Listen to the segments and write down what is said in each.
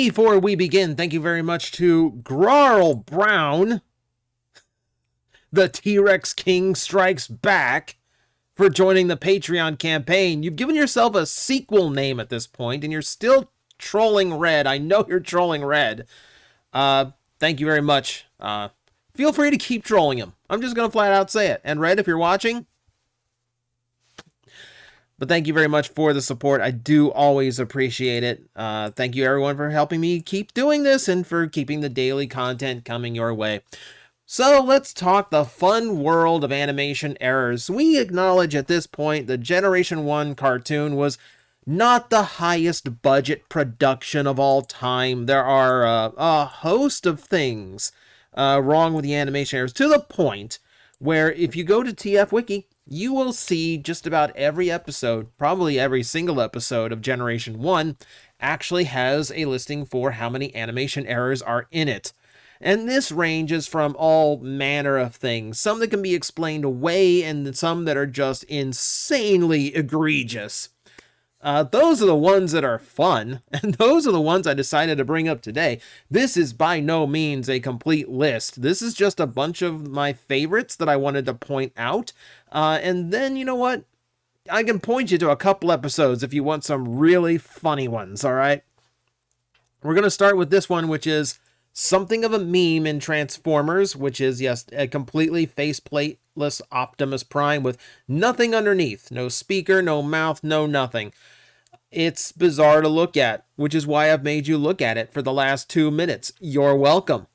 Before we begin, thank you very much to Grarl Brown, the T-Rex King Strikes Back, for joining the Patreon campaign. You've given yourself a sequel name at this point, and you're still trolling Red. I know you're trolling Red. Thank you very much. Feel free to keep trolling him. I'm just going to flat out say it. And Red, if you're watching, but thank you very much for the support. I do always appreciate it. Thank you, everyone, for helping me keep doing this and for keeping the daily content coming your way. So let's talk the fun world of animation errors. We acknowledge at this point the Generation 1 cartoon was not the highest budget production of all time. There are a host of things wrong with the animation errors, to the point where if you go to TF Wiki, you will see just about every episode, probably every single episode of Generation 1 actually has a listing for how many animation errors are in it. And this ranges from all manner of things, some that can be explained away and some that are just insanely egregious. Those are the ones that are fun, and those are the ones I decided to bring up today. This is by no means a complete list. This is just a bunch of my favorites that I wanted to point out. And then, you know what? I can point you to a couple episodes if you want some really funny ones, all right? We're going to start with this one, which is something of a meme in Transformers, which is, yes, a completely faceplateless Optimus Prime with nothing underneath. No speaker, no mouth, no nothing. It's bizarre to look at, which is why I've made you look at it for the last 2 minutes. You're welcome.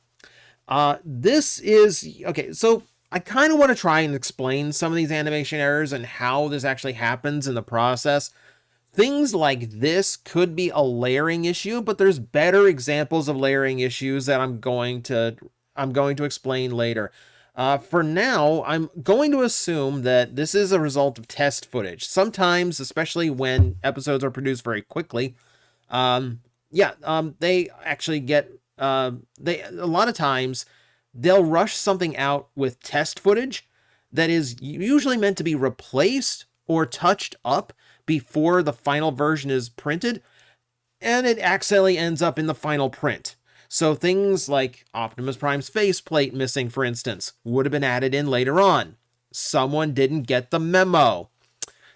This is... Okay, so I kind of want to try and explain some of these animation errors and how this actually happens in the process. Things like this could be a layering issue, but there's better examples of layering issues that I'm going to explain later. For now, I'm going to assume that this is a result of test footage. Sometimes, especially when episodes are produced very quickly, they actually get a lot of times they'll rush something out with test footage that is usually meant to be replaced or touched up before the final version is printed, and it accidentally ends up in the final print. So things like Optimus Prime's faceplate missing, for instance, would have been added in later on. Someone didn't get the memo.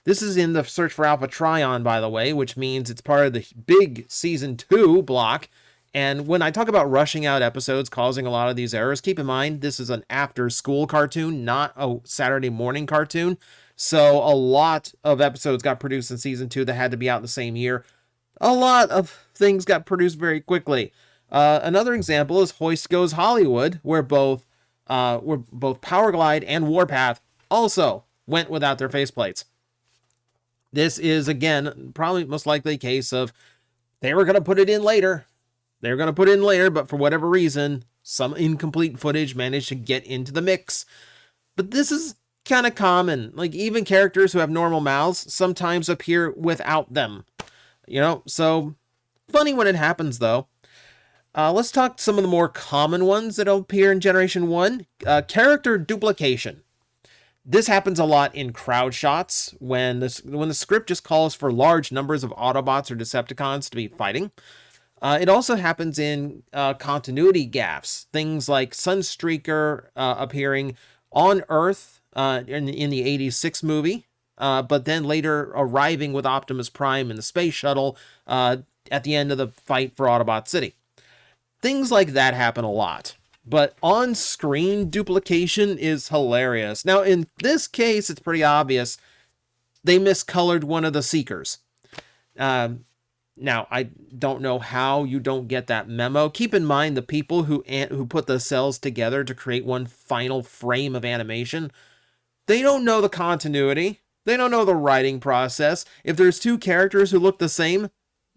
This is in the Search for Alpha Trion, by the way, which means it's part of the big Season 2 block. And when I talk about rushing out episodes causing a lot of these errors, keep in mind this is an after-school cartoon, not a Saturday morning cartoon. So a lot of episodes got produced in Season 2 that had to be out in the same year. A lot of things got produced very quickly. Another example is Hoist Goes Hollywood, where both Powerglide and Warpath also went without their faceplates. This is, again, probably most likely a case of they were going to put it in later. They were going to put it in later, but for whatever reason, some incomplete footage managed to get into the mix. But this is kind of common. Like, even characters who have normal mouths sometimes appear without them. You know, so funny when it happens, though. Let's talk some of the more common ones that appear in Generation 1. Character duplication. This happens a lot in crowd shots when the script just calls for large numbers of Autobots or Decepticons to be fighting. It also happens in continuity gaffes. Things like Sunstreaker appearing on Earth in the 86 movie, but then later arriving with Optimus Prime in the space shuttle at the end of the fight for Autobot City. Things like that happen a lot, but on-screen duplication is hilarious. Now, in this case, it's pretty obvious. They miscolored one of the Seekers. Now, I don't know how you don't get that memo. Keep in mind, the people who put the cells together to create one final frame of animation, they don't know the continuity. They don't know the writing process. If there's two characters who look the same,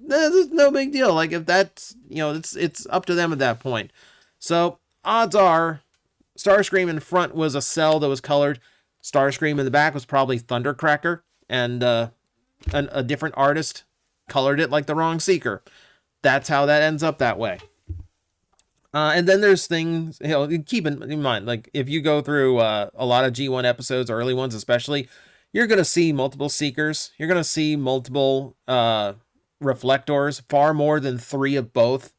there's no big deal. Like, if that's, it's up to them at that point. So odds are Starscream in front was a cell that was colored. Starscream in the back was probably Thundercracker, and a different artist colored it like the wrong Seeker. That's how that ends up that way. And then there's things, keep in mind, like if you go through a lot of G1 episodes, early ones especially, you're going to see multiple Seekers. You're going to see multiple reflectors, far more than 3 of both.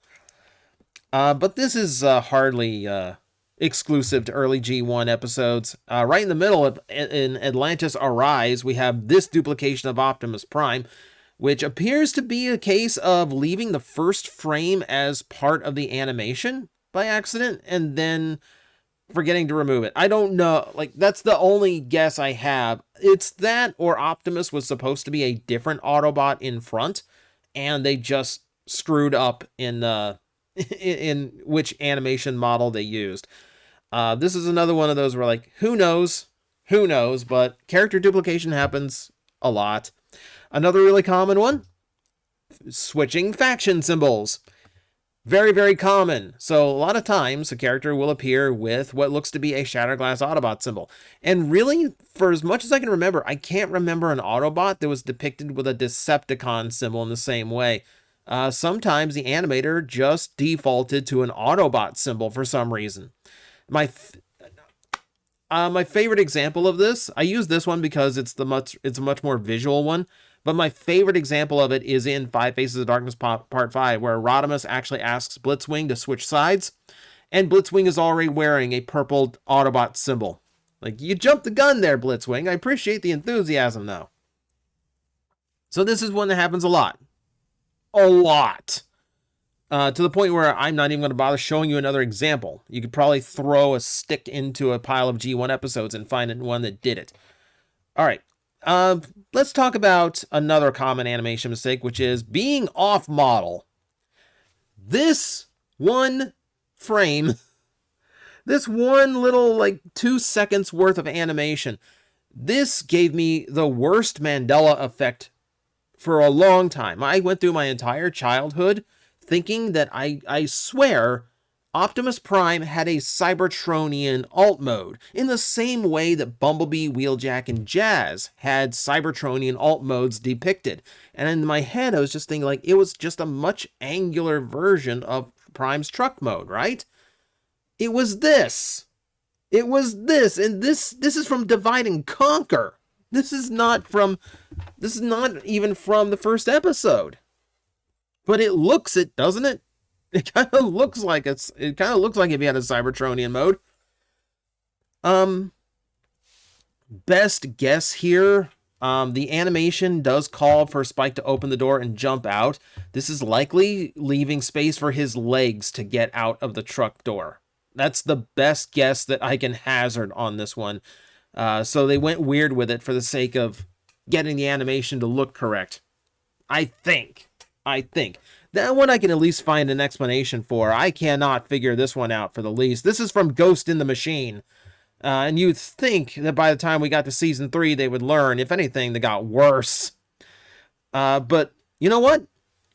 But this is hardly exclusive to early G1 episodes. Right in the middle in Atlantis Arise, we have this duplication of Optimus Prime, which appears to be a case of leaving the first frame as part of the animation by accident and then forgetting to remove it. I don't know. Like, that's the only guess I have. It's that, or Optimus was supposed to be a different Autobot in front, and they just screwed up in in which animation model they used. This is another one of those where, like, who knows? Who knows? But character duplication happens a lot. Another really common one, switching faction symbols. Very, very common. So a lot of times a character will appear with what looks to be a Shatterglass Autobot symbol. And really, for as much as I can remember, I can't remember an Autobot that was depicted with a Decepticon symbol in the same way. Sometimes the animator just defaulted to an Autobot symbol for some reason. My favorite example of this, I use this one because it's a much more visual one. But my favorite example of it is in Five Faces of Darkness Part 5, where Rodimus actually asks Blitzwing to switch sides, and Blitzwing is already wearing a purple Autobot symbol. Like, you jumped the gun there, Blitzwing. I appreciate the enthusiasm, though. So this is one that happens a lot. A lot. To the point where I'm not even going to bother showing you another example. You could probably throw a stick into a pile of G1 episodes and find one that did it. All right. Let's talk about another common animation mistake, which is being off model. This one frame, this one little, like, 2 seconds worth of animation, this gave me the worst Mandela effect for a long time. I went through my entire childhood thinking that I swear Optimus Prime had a Cybertronian alt mode, in the same way that Bumblebee, Wheeljack, and Jazz had Cybertronian alt modes depicted. And in my head, I was just thinking, like, it was just a much angular version of Prime's truck mode, right? It was this. It was this. And this is from Divide and Conquer. This is not even from the first episode. But it looks it, doesn't it? It kind of looks like if you had a Cybertronian mode. Best guess here. The animation does call for Spike to open the door and jump out. This is likely leaving space for his legs to get out of the truck door. That's the best guess that I can hazard on this one. So they went weird with it for the sake of getting the animation to look correct. I think. That one I can at least find an explanation for. I cannot figure this one out for the least. This is from Ghost in the Machine. And you'd think that by the time we got to Season 3, they would learn. If anything, they got worse. But you know what?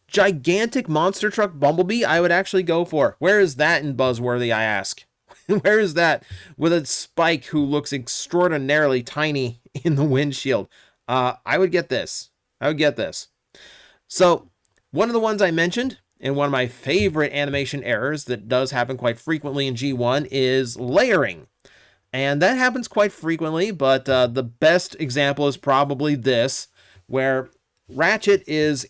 Gigantic monster truck Bumblebee, I would actually go for. Where is that in Buzzworthy, I ask? Where is that with a Spike who looks extraordinarily tiny in the windshield? I would get this. So, one of the ones I mentioned, and one of my favorite animation errors that does happen quite frequently in G1, is layering. And that happens quite frequently, but the best example is probably this, where Ratchet is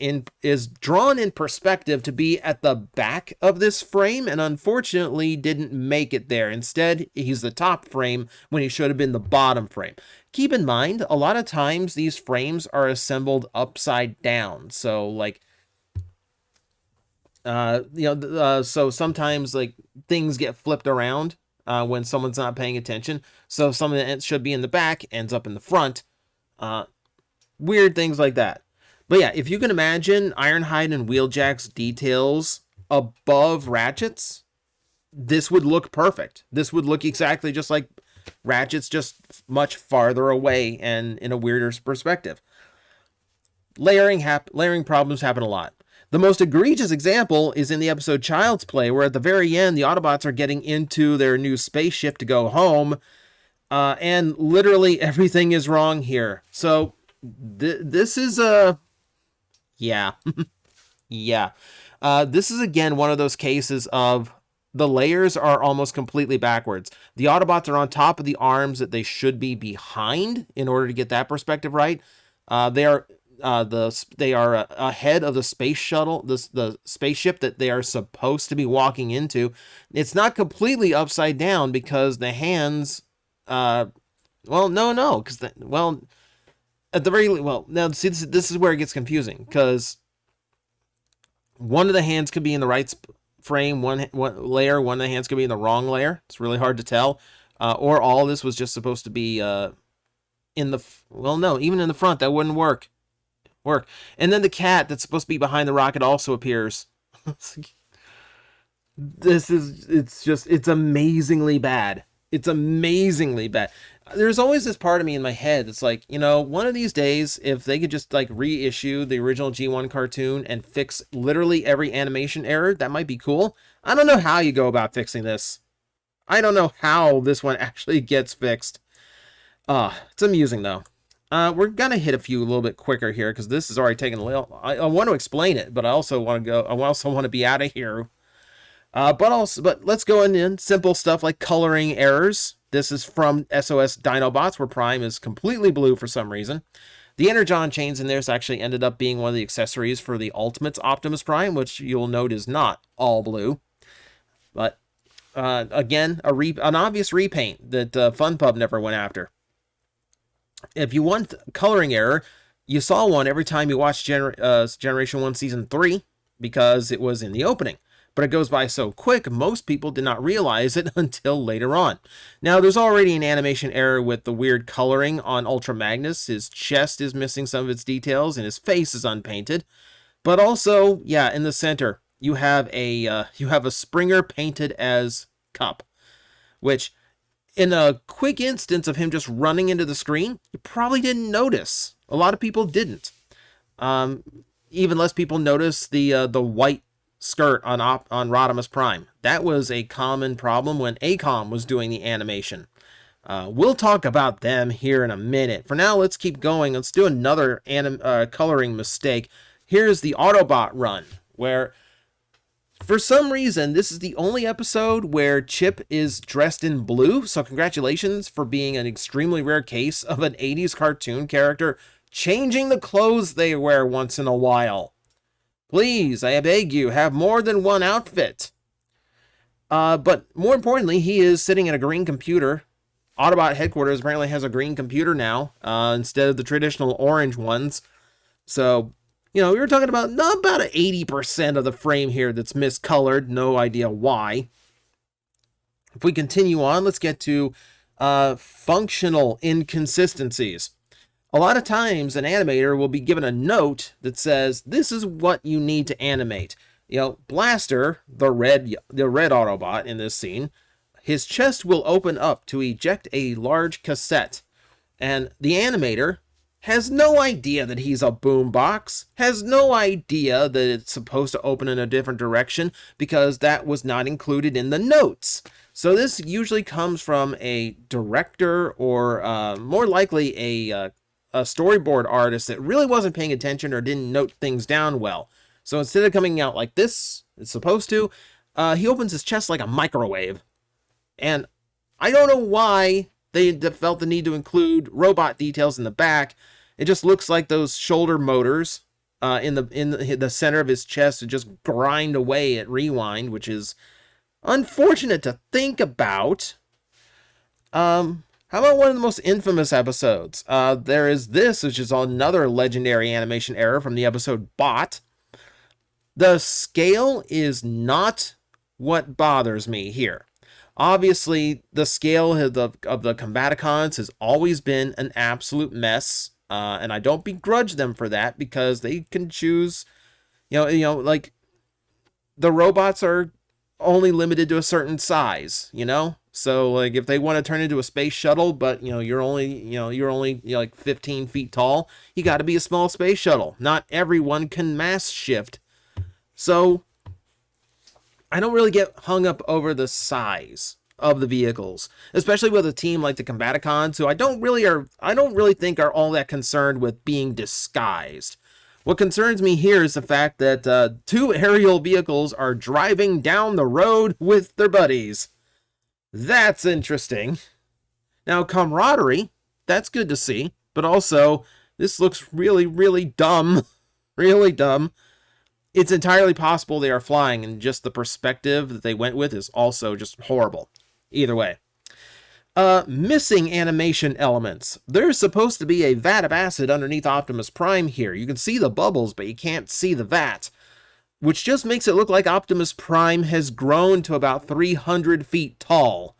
drawn in perspective to be at the back of this frame, and unfortunately didn't make it there. Instead, he's the top frame when he should have been the bottom frame. Keep in mind, a lot of times these frames are assembled upside down. So, like, so sometimes, like, things get flipped around when someone's not paying attention. So something that should be in the back ends up in the front. Weird things like that. But yeah, if you can imagine Ironhide and Wheeljack's details above Ratchet's, this would look perfect. This would look exactly just like Ratchet's, just much farther away and in a weirder perspective. Layering problems happen a lot. The most egregious example is in the episode Child's Play, where at the very end, the Autobots are getting into their new spaceship to go home, and literally everything is wrong here. So, this is yeah. Yeah. This is, again, one of those cases of the layers are almost completely backwards. The Autobots are on top of the arms that they should be behind in order to get that perspective right. They are they are ahead of the space shuttle, the spaceship that they are supposed to be walking into. It's not completely upside down because the hands, well, no, because well, at the very well, now see this is where it gets confusing because one of the hands could be in the right frame, one layer, one of the hands could be in the wrong layer. It's really hard to tell, or all this was just supposed to be in the well, no, even in the front that wouldn't work. And then the cat that's supposed to be behind the rocket also appears. It's amazingly bad. It's amazingly bad. There's always this part of me in my head that's like, one of these days, if they could just like reissue the original G1 cartoon and fix literally every animation error, that might be cool. I don't know how you go about fixing this. I don't know how this one actually gets fixed. It's amusing though. We're gonna hit a few a little bit quicker here because this is already taking a little. I want to explain it, but I also want to go. I also want to be out of here. But let's go in simple stuff like coloring errors. This is from SOS Dinobots, where Prime is completely blue for some reason. The Energon chains in this actually ended up being one of the accessories for the Ultimates Optimus Prime, which you'll note is not all blue. But again, an obvious repaint that FunPub never went after. If you want coloring error, you saw one every time you watched Generation 1 Season 3 because it was in the opening. But it goes by so quick, most people did not realize it until later on. Now, there's already an animation error with the weird coloring on Ultra Magnus. His chest is missing some of its details, and his face is unpainted. But also, yeah, in the center, you have a Springer painted as Cup, which, in a quick instance of him just running into the screen, you probably didn't notice. A lot of people didn't. Even less people noticed the white skirt on Rodimus Prime. That was a common problem when ACOM was doing the animation. We'll talk about them here in a minute. For now, let's keep going. Let's do another coloring mistake. Here's the Autobot run, where for some reason, this is the only episode where Chip is dressed in blue, so congratulations for being an extremely rare case of an 80s cartoon character changing the clothes they wear once in a while. Please, I beg you, have more than one outfit. But more importantly, he is sitting at a green computer. Autobot headquarters apparently has a green computer now, instead of the traditional orange ones. So, we were talking about about 80% of the frame here that's miscolored. No idea why. If we continue on, let's get to functional inconsistencies. A lot of times, an animator will be given a note that says, this is what you need to animate. Blaster, the red Autobot in this scene, his chest will open up to eject a large cassette. And the animator has no idea that he's a boombox, has no idea that it's supposed to open in a different direction because that was not included in the notes. So this usually comes from a director or more likely a storyboard artist that really wasn't paying attention or didn't note things down well. So instead of coming out like this, it's supposed to, he opens his chest like a microwave. And I don't know why they felt the need to include robot details in the back. It just looks like those shoulder motors in the center of his chest to just grind away at rewind, which is unfortunate to think about. How about one of the most infamous episodes? There is this, which is another legendary animation error from the episode Bot. The scale is not what bothers me here. Obviously, the scale of the Combaticons has always been an absolute mess, and I don't begrudge them for that because they can choose, like the robots are only limited to a certain size, So like if they want to turn into a space shuttle, but you're only like 15 feet tall, you got to be a small space shuttle. Not everyone can mass shift. So I don't really get hung up over the size of the vehicles, especially with a team like the Combaticons, who I don't really think are all that concerned with being disguised. What concerns me here is the fact that two aerial vehicles are driving down the road with their buddies. That's interesting. Now, camaraderie, that's good to see, but also This looks really, really dumb. Really dumb. It's entirely possible they are flying, and just the perspective that they went with is also just horrible. Either way. Missing animation elements. There's supposed to be a vat of acid underneath Optimus Prime here. You can see the bubbles, but you can't see the vat, which just makes it look like Optimus Prime has grown to about 300 feet tall,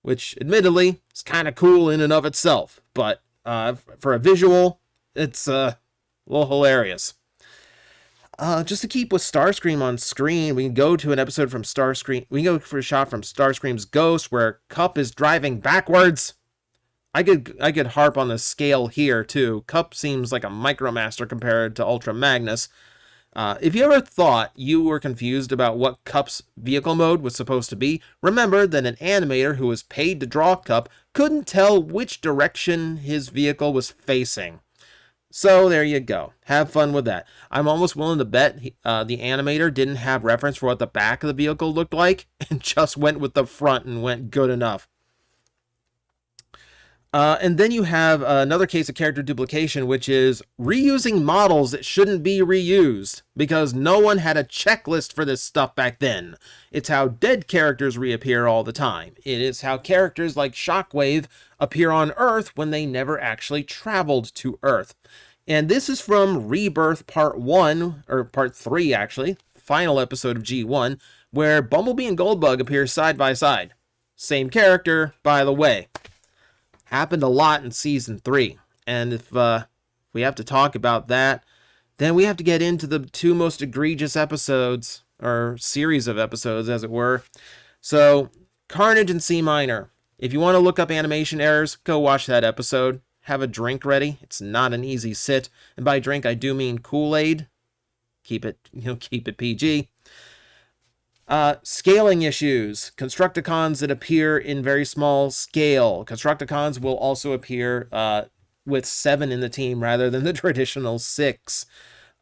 which admittedly is kind of cool in and of itself, but for a visual, it's a little hilarious. Just to keep with Starscream on screen, we can go to an episode from Starscream. We can go for a shot from Starscream's Ghost where Cup is driving backwards. I could harp on the scale here too. Cup seems like a Micromaster compared to Ultra Magnus. If you ever thought you were confused about what Cup's vehicle mode was supposed to be, remember that an animator who was paid to draw Cup couldn't tell which direction his vehicle was facing. So there you go. Have fun with that. I'm almost willing to bet the animator didn't have reference for what the back of the vehicle looked like and just went with the front and went good enough. And then you have another case of character duplication, which is reusing models that shouldn't be reused because no one had a checklist for this stuff back then. It's how dead characters reappear all the time. It is how characters like Shockwave appear on Earth when they never actually traveled to Earth. And this is from Rebirth Part 1, or Part 3 actually, final episode of G1, where Bumblebee and Goldbug appear side by side. Same character, by the way. Happened a lot in Season 3. And if we have to talk about that, then we have to get into the two most egregious episodes, or series of episodes, as it were. So, Carnage and C Minor. If you want to look up animation errors, go watch that episode. Have a drink ready. It's not an easy sit. And by drink, I do mean Kool-Aid. Keep it PG. Scaling issues. Constructicons that appear in very small scale. Constructicons will also appear with 7 in the team rather than the traditional 6.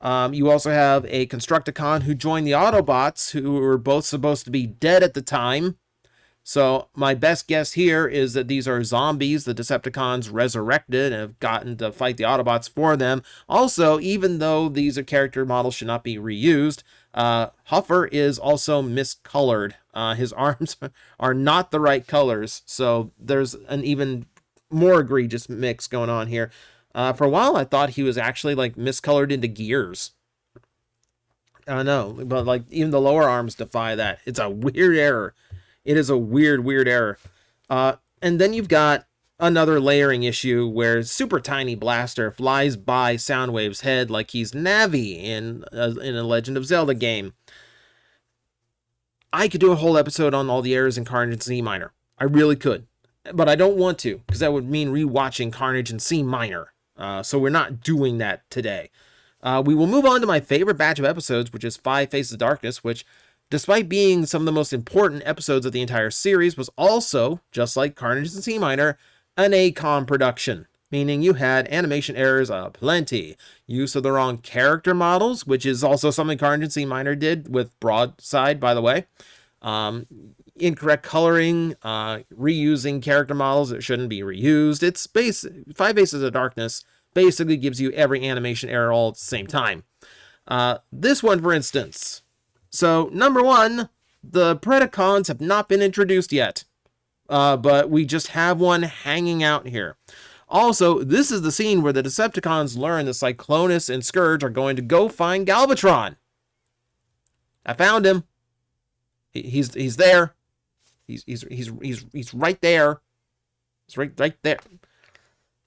You also have a Constructicon who joined the Autobots, who were both supposed to be dead at the time. So my best guess here is that these are zombies the Decepticons resurrected and have gotten to fight the Autobots for them. Also, even though these are character models should not be reused, Huffer is also miscolored. His arms are not the right colors, so there's an even more egregious mix going on here. For a while, I thought he was actually like miscolored into gears. I know, but like even the lower arms defy that. It's a weird error. It is a weird error. And then you've got another layering issue where Super Tiny Blaster flies by Soundwave's head like he's Navi in a Legend of Zelda game. I could do a whole episode on all the errors in Carnage and C Minor. I really could. But I don't want to, because that would mean rewatching Carnage and C Minor. So we're not doing that today. We will move on to my favorite batch of episodes, which is 5 Faces of Darkness, which, despite being some of the most important episodes of the entire series, was also, just like Carnage and C Minor, an ACOM production, meaning you had animation errors aplenty, use of the wrong character models, which is also something Carnage and C Minor did with Broadside, by the way, incorrect coloring, reusing character models that shouldn't be reused. It's 5 Faces of Darkness basically gives you every animation error all at the same time. This one, for instance. So, number 1, the Predacons have not been introduced yet, but we just have one hanging out here. Also, this is the scene where the Decepticons learn that Cyclonus and Scourge are going to go find Galvatron. I found him. He's there. He's right there. He's right there.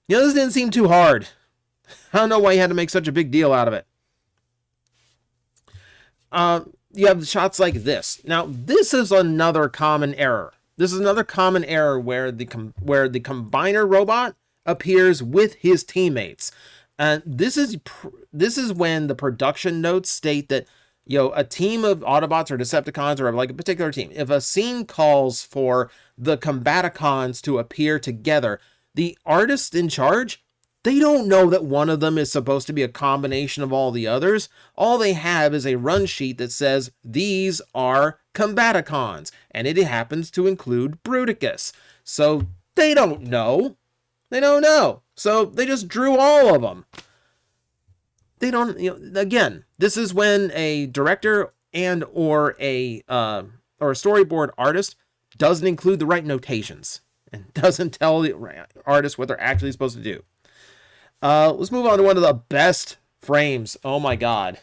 You know, this didn't seem too hard. I don't know why you had to make such a big deal out of it. You have shots like this. Now, this is another common error. This is another common error where the Combiner robot appears with his teammates. And this is when the production notes state that, you know, a team of Autobots or Decepticons or like a particular team, if a scene calls for the Combaticons to appear together, the artist in charge, they don't know that one of them is supposed to be a combination of all the others. All they have is a run sheet that says, these are Combaticons, and it happens to include Bruticus. So they don't know. They don't know. So they just drew all of them. they don't, again, this is when a director and or a storyboard artist doesn't include the right notations and doesn't tell the artist what they're actually supposed to do. Let's move on to one of the best frames. Oh my God.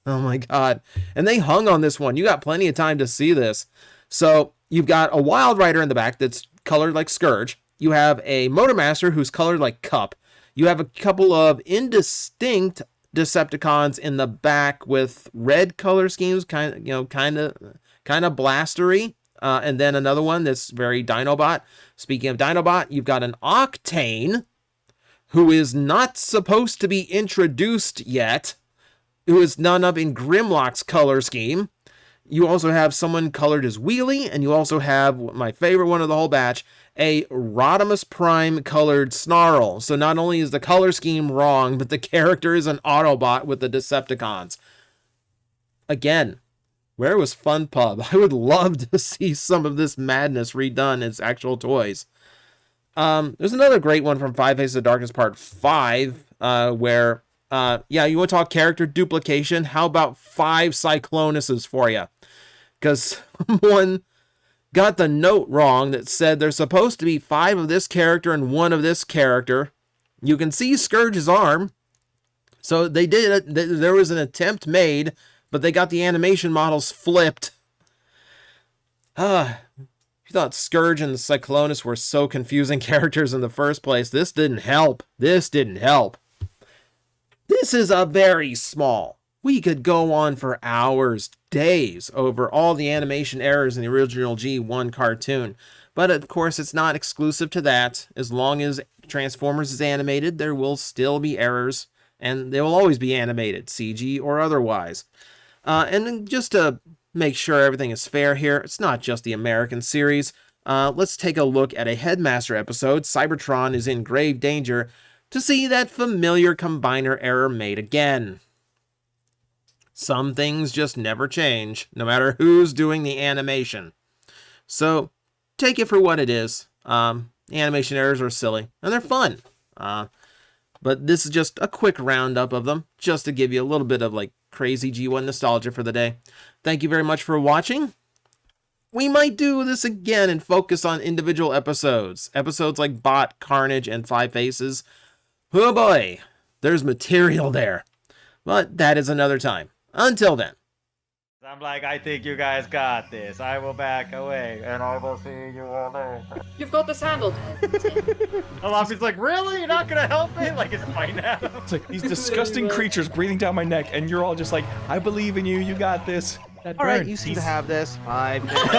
And they hung on this one. You got plenty of time to see this. So you've got a Wild Rider in the back that's colored like Scourge. You have a Motormaster who's colored like Cup. You have a couple of indistinct Decepticons in the back with red color schemes, kind of blastery. And then another one that's very Dinobot. Speaking of Dinobot, you've got an Octane who is not supposed to be introduced yet, who is done up in Grimlock's color scheme. You also have someone colored as Wheelie, and you also have my favorite one of the whole batch, a Rodimus Prime colored Snarl. So not only is the color scheme wrong, but the character is an Autobot with the Decepticons. Again, where was Fun Pub? I would love to see some of this madness redone as actual toys. There's another great one from Five Faces of Darkness Part 5, where, you want to talk character duplication? How about 5 Cyclonuses for you? Because someone got the note wrong that said there's supposed to be 5 of this character and 1 of this character. You can see Scourge's arm. So they did it. There was an attempt made, but they got the animation models flipped. You thought Scourge and Cyclonus were so confusing characters in the first place. This didn't help. This is a very small. We could go on for hours, days, over all the animation errors in the original G1 cartoon. But of course, it's not exclusive to that. As long as Transformers is animated, there will still be errors, and they will always be animated, CG or otherwise. And then just to make sure everything is fair here, it's not just the American series. Let's take a look at a Headmaster episode. Cybertron is in grave danger, to see that familiar combiner error made again. Some things just never change, no matter who's doing the animation. So, take it for what it is. Animation errors are silly, and they're fun. But this is just a quick roundup of them, just to give you a little bit of crazy G1 nostalgia for the day. Thank you very much for watching. We might do this again and focus on individual episodes. Episodes like Bot, Carnage, and Five Faces. Oh boy, there's material there. But that is another time. Until then. I'm like, I think you guys got this. I will back away, and I will see you all later. You've got this handled. Alafi's like, really? You're not gonna help me? Like, it's fine now. It's like these disgusting creatures breathing down my neck, and you're all just like, I believe in you. You got this. All right, you seem to have this. 5 minutes.